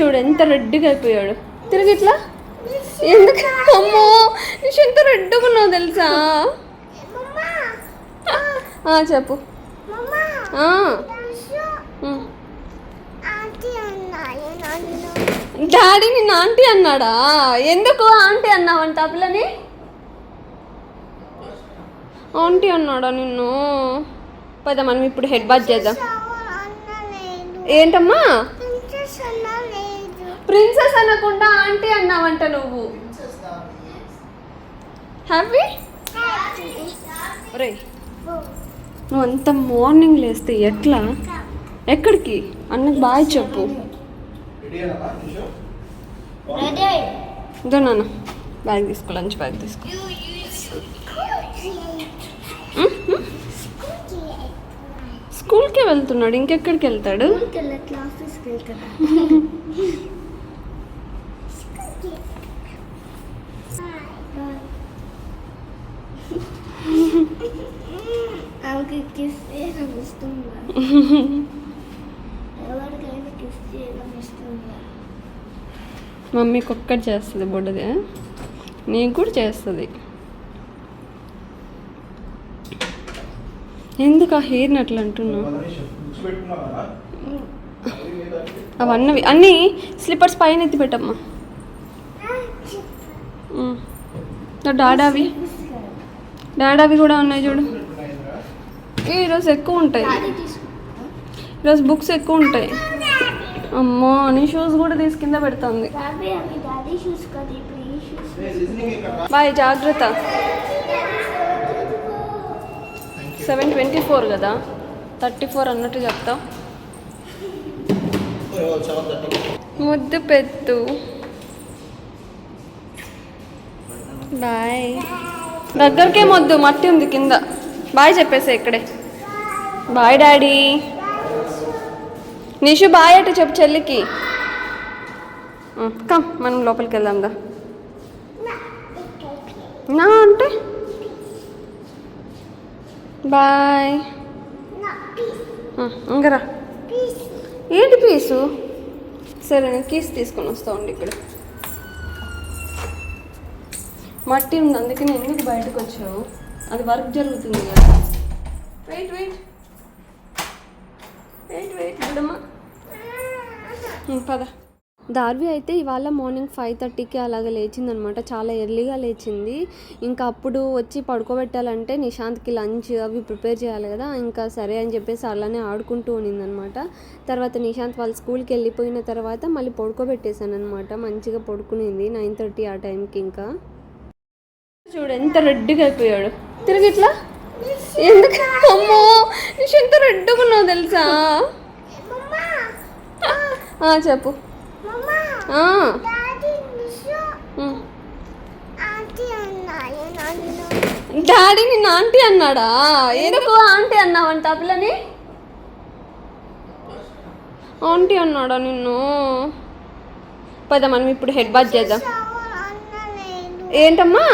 చూడు ఎంత రెడ్డిగా అయిపోయాడు. తిరిగి ఇట్లా ఎందుకు? అమ్మో నిషు ఎంత రెడ్డిగా ఉన్నావు తెలుసా? చెప్పు. డాడీ నిన్ను ఆంటీ అన్నాడా? ఎందుకు ఆంటీ అన్నావంట ఆ పిల్లని? ఆంటీ అన్నాడా నిన్ను? పద మనం ఇప్పుడు హెడ్ బాత్ చేద్దాం. ఏంటమ్మా ప్రిన్సెస్ అనకుండా ఆంటీ అన్నావంట నువ్వు. హ్యాపీ రే నువ్వు అంత మార్నింగ్ లేస్తే ఎట్లా? ఎక్కడికి? అన్నకు బాయ్ చెప్పు. ఇదో నాన్న బ్యాగ్ తీసుకో, లంచ్ బ్యాగ్ తీసుకో. స్కూల్కే వెళ్తున్నాడు, ఇంకెక్కడికి వెళ్తాడు? మమ్మీకి ఒక్కటి చేస్తుంది బొడ్డది, నీకు కూడా చేస్తుంది. ఎందుకు ఆ హెయిర్ని అట్లా అంటున్నావు? అవన్నీ అన్నీ స్లిప్పర్స్ పైన ఎత్తి పెట్టమ్మా. డాడావి కూడా ఉన్నాయి చూడు. ఈరోజు ఎక్కువ ఉంటాయి, ఈరోజు బుక్స్ ఎక్కువ ఉంటాయి. అమ్మో అని షూస్ కూడా తీసి కింద పెడుతుంది. బాయ్ జాగ్రత్త. 7:24 కదా, 34 అన్నట్టు చెప్తా. ముద్దు పెట్టు. బాయ్. దగ్గరకే మొద్దు, మట్టి ఉంది కింద. బాయ్ చెప్పేసా ఇక్కడే. Bye daddy. నిషు బాయ్ అటు చెప్పు చెల్లికి. కమ్ మనం లోపలికి వెళ్దాందా. నా అంటే బాయ్. ఇంకరా ఏంటి పీసు? సరే నేను కీస్ తీసుకొని వస్తా ఉండి. ఇక్కడ మట్టి ఉంది, అందుకే నేను ఎందుకు బయటకు వచ్చావు? అది వర్క్ జరుగుతుంది కదా. వెయిట్ వెయిట్ వెయిట్ వెయిట్ గుడమ్మా. పద. దార్వి అయితే ఇవాళ మార్నింగ్ 5:30కి అలాగ లేచిందనమాట. చాలా ఎర్లీగా లేచింది. ఇంకా అప్పుడు వచ్చి పడుకోబెట్టాలంటే నిశాంత్కి లంచ్ అవి ప్రిపేర్ చేయాలి కదా. ఇంకా సరే అని చెప్పేసి అలానే ఆడుకుంటూ ఉన్నిందనమాట. తర్వాత నిశాంత్ వాళ్ళ స్కూల్కి వెళ్ళిపోయిన తర్వాత మళ్ళీ పడుకోబెట్టేశాను అనమాట. మంచిగా పడుకునింది 9:30 ఆ టైంకి. ఇంకా చూడు ఎంత రెడ్డిగా అయిపోయాడు. తిరిగి ఇట్లా ఎందుకు? అమ్మో నిషు ఎంత రెడ్డిగా ఉన్నావు తెలుసా? చెప్పు. డాడీ నిన్ను ఆంటీ అన్నాడా? ఎందుకు ఆంటీ అన్నావంట ఆ పిల్లని? ఆంటీ అన్నాడా నిన్ను? పద మనం ఇప్పుడు హెడ్ బాత్ చేద్దాం. ఏంటమ్మా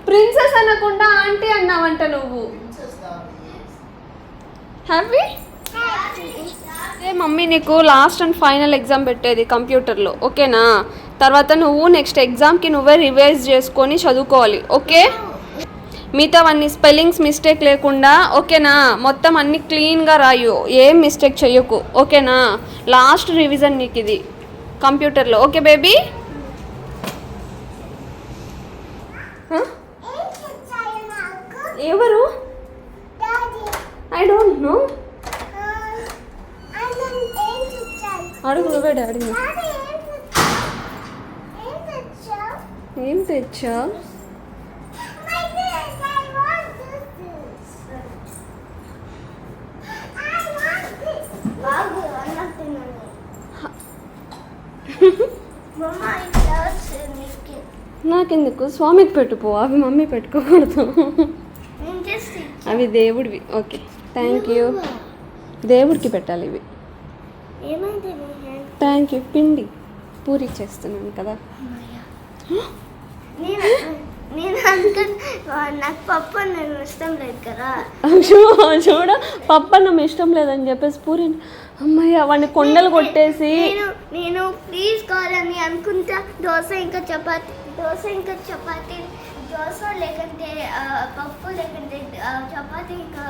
ప్రిన్సెస్ అనకుండా ఆంటీ అన్నావంట నువ్వు. హ్యాపీ. మమ్మీ నీకు లాస్ట్ అండ్ ఫైనల్ ఎగ్జామ్ పెట్టేది కంప్యూటర్లో, ఓకేనా? తర్వాత నువ్వు నెక్స్ట్ ఎగ్జామ్కి నువ్వే రివైజ్ చేసుకొని చదువుకోవాలి, ఓకే? మిగతావన్నీ స్పెల్లింగ్స్ మిస్టేక్ లేకుండా, ఓకేనా? మొత్తం అన్ని క్లీన్గా రాయు, ఏం మిస్టేక్ చెయ్యకు, ఓకేనా? లాస్ట్ రివిజన్ నీకు ఇది కంప్యూటర్లో, ఓకే బేబీ? ఎవరు? I don't know. అడుగు నువ్వే డాడీ. ఏం తెచ్చా? నాకెందుకు? స్వామికి పెట్టుపో, అవి మమ్మీ పెట్టుకోకూడదు. అవి దేవుడివి. Okay thank you. దేవుడికి పెట్టాలి ఇవి. Thank you. పిండి పూరి చేస్తున్నాను కదా. నాకు పప్పు అన్నం ఇష్టం లేదు కదా. చూడ పప్పు అన్నం ఇష్టం లేదని చెప్పేసి పూరి అమ్మయ్య వాడిని కొండలు కొట్టేసి నేను ప్లీజ్ కావాలని అనుకుంటా. దోశ ఇంకా చపాతి దోశ లేకంటే పప్పు లేకంటే చపాతి ఇంకా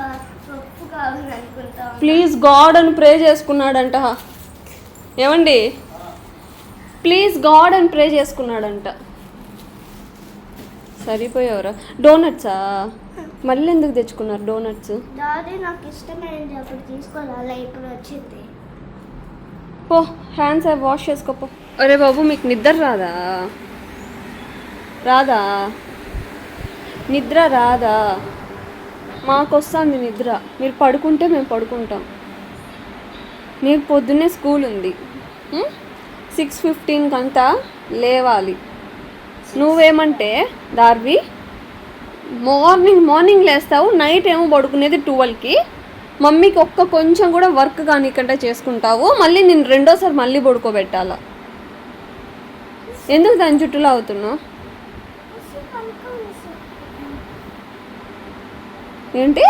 పప్పు కావాలని అనుకుంటా. ప్లీజ్ గాడ్ అని ప్రే చేసుకున్నాడంట. ఏమండి, ప్లీజ్ గాడ్ అని ప్రే చేసుకున్నాడంట. సరిపోయేవరా. డోనట్సా? మళ్ళీ ఎందుకు తెచ్చుకున్నారు డోనట్స్? డాడీ నాకు ఇష్టమైనది అప్పుడు తీసుకోవాలి, ఇప్పుడు వచ్చింది. పో హ్యాండ్స్ అవి వాష్ చేసుకోపో. అరే బాబు, మీకు నిద్ర రాదా? నిద్ర రాదా? మాకు వస్తుంది నిద్ర. మీరు పడుకుంటే మేము పడుకుంటాం. నీకు పొద్దున్నే స్కూల్ ఉంది, 6:15 అంతా లేవాలి. నువ్వేమంటే దార్వి మార్నింగ్ లేస్తావు, నైట్ ఏమో పడుకునేది 12కి. మమ్మీకి కొంచెం కూడా వర్క్ కానికంటే చేసుకుంటావు. మళ్ళీ నేను రెండోసారి మళ్ళీ పడుకోబెట్టాలా? ఎందుకు దాని చుట్టూలో అవుతున్నావు? ఏంటి?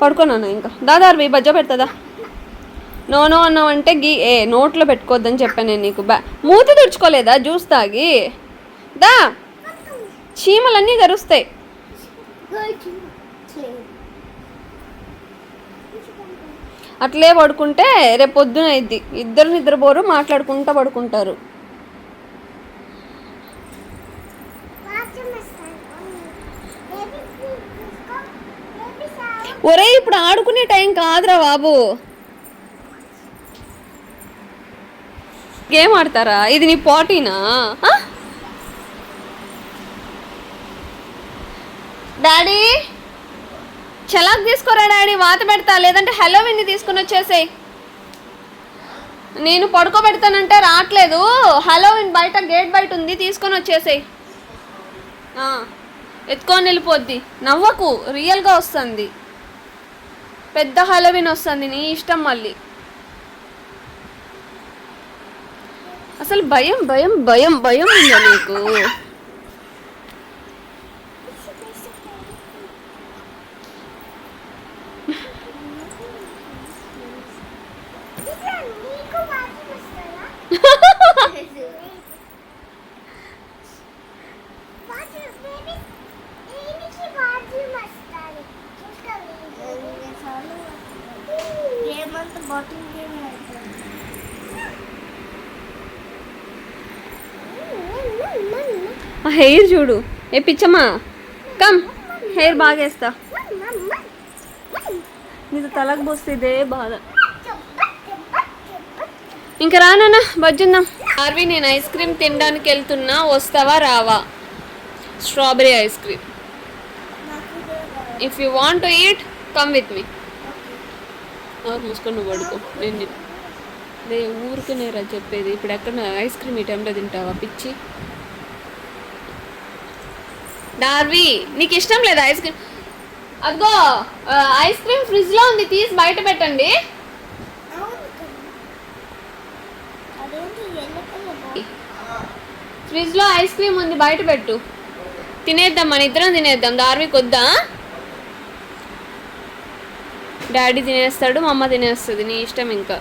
పడుకోనా ఇంకా? దాదార్వి బజ్జ పెడతా. నో అన్నావంటే నోట్లో పెట్టుకోవద్దని చెప్పాను నేను నీకు. మూతి తుడుచుకోలేదా జ్యూస్ తాగి? దా, చీమలన్నీ గరుస్తాయి. అట్లే పడుకుంటే రేపు పొద్దున అయింది. ఇద్దరు నిద్రపోరు, మాట్లాడుకుంటూ పడుకుంటారు. ఒరే, ఇప్పుడు ఆడుకునే టైం కాదురా బాబు. గేమ్ ఆడతారా? ఇది నీ పార్టీనా? డాడీ చలాక్ తీసుకోరా డాడీ, వాత పెడతా. లేదంటే హెలోవిన్ని తీసుకుని వచ్చేసేయ్. నేను పడుకోబెడతానంటే రావట్లేదు. హెలోవిన్ బయట గేట్ బయట ఉంది, తీసుకొని వచ్చేసేయ్. ఎత్తుకొని వెళ్ళిపోద్ది. నవ్వకు, రియల్గా వస్తుంది. పెద్ద హెలోవిన్ వస్తుంది, నీ ఇష్టం. మళ్ళీ అసలు భయం ఉందా నీకు? హెయిర్ చూడు. ఏ పిచ్చమ్మా, కమ్, హెయిర్ బాగేస్తా. నీకు తలకు పోస్తే ఇదే బాధ. ఇంకా రానా బజ్జుందాం. ఆర్వి, నేను ఐస్ క్రీమ్ తినడానికి వెళ్తున్నా, వస్తావా రావా? Strawberry ice cream. If you want to eat, come with me. మూసుకొని నువ్వు పడుకో. నేను ఊరికే నేరా చెప్పేది. ఇప్పుడు ఎక్కడ ఐస్ క్రీమ్ ఈ టైంలో తింటావా పిచ్చి? డార్వి, నీకు ఇష్టం లేదా ఐస్ క్రీమ్? అదిగో ఐస్ క్రీమ్ ఫ్రిడ్జ్లో ఉంది, తీసి బయట పెట్టండి. ఫ్రిడ్జ్లో ఐస్ క్రీమ్ ఉంది, బయట పెట్టు. తినేద్దాం, మన ఇద్దరం తినేద్దాం. డార్వికి వద్దా? డాడీ తినేస్తాడు, మా అమ్మ తినేస్తుంది, నీ ఇష్టం. ఇంకా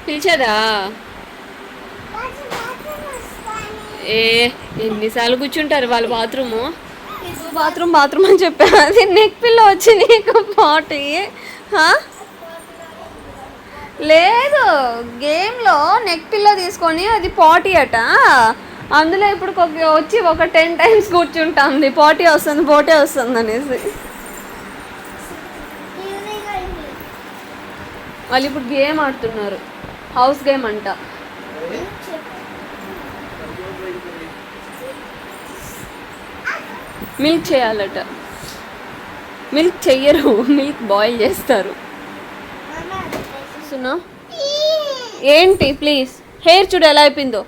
పిలిచేదా? ఎన్నిసార్లు కూర్చుంటారు వాళ్ళు బాత్రూమ్ అని చెప్పాను. అది నెక్ పిల్ల వచ్చి నీకు పాటి. లేదు, గేమ్లో నెక్ పిల్ల తీసుకొని అది పాటీ అట. అందులో ఇప్పుడు వచ్చి ఒక 10 times కూర్చుంటుంది. పోటీ వస్తుంది అనేసి. వాళ్ళు ఇప్పుడు గేమ్ ఆడుతున్నారు, హౌస్ గేమ్ అంట. మిల్క్ చేయాలట. మిల్క్ చెయ్యరు, మిల్క్ బాయిల్ చేస్తారు. సున్నా ఏంటి? ప్లీజ్, హెయిర్ చూడు ఎలా అయిపోయిందో.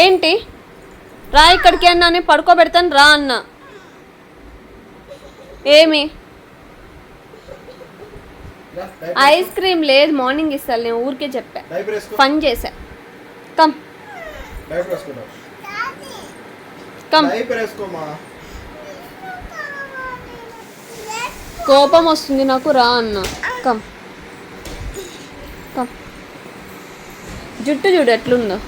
ఏంటి? రా ఇక్కడికి అన్నానే, పడుకోబెడతాను రా అన్న. ఏమి ఐస్ క్రీమ్ లేదు, మార్నింగ్ ఇస్తాను. నేను ఊరికే చెప్పా, ఫన్ చేశా. కమ్ డైపర్ వేసుకుంటా. కమ్ డైపర్ వేసుకోమా. కోపం వస్తుంది నాకు, రా అన్న. Come come. జుట్టు చూడు ఎట్లుందో.